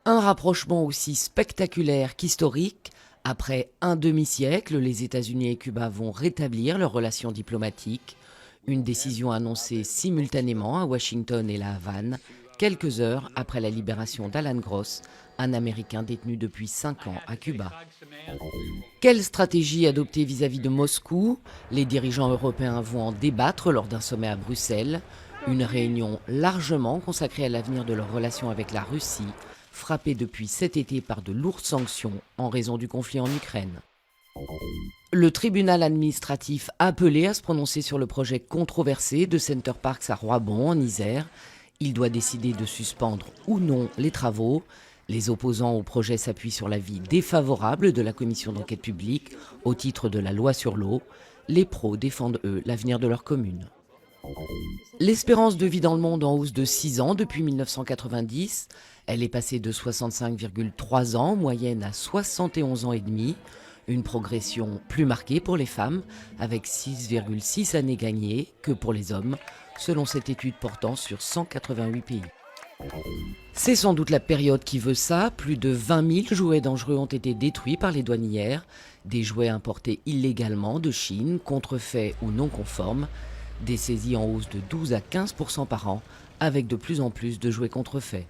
Un rapprochement aussi spectaculaire qu'historique. Après un demi-siècle, les États-Unis et Cuba vont rétablir leurs relations diplomatiques. Une décision annoncée simultanément à Washington et La Havane, quelques heures après la libération d'Alan Gross, un Américain détenu depuis 5 ans à Cuba. Quelle stratégie adopter vis-à-vis de Moscou? Les dirigeants européens vont en débattre lors d'un sommet à Bruxelles. Une réunion largement consacrée à l'avenir de leurs relations avec la Russie, frappée depuis cet été par de lourdes sanctions en raison du conflit en Ukraine. Le tribunal administratif appelé à se prononcer sur le projet controversé de Center Parcs à Roibon, en Isère. Il doit décider de suspendre ou non les travaux. Les opposants au projet s'appuient sur l'avis défavorable de la commission d'enquête publique au titre de la loi sur l'eau. Les pros défendent, eux, l'avenir de leur commune. L'espérance de vie dans le monde en hausse de 6 ans depuis 1990. Elle est passée de 65,3 ans en moyenne à 71 ans et demi. Une progression plus marquée pour les femmes, avec 6,6 années gagnées que pour les hommes, selon cette étude portant sur 188 pays. C'est sans doute la période qui veut ça. Plus de 20 000 jouets dangereux ont été détruits par les douanières. Des jouets importés illégalement de Chine, contrefaits ou non conformes. Des saisies en hausse de 12 à 15% par an, avec de plus en plus de jouets contrefaits.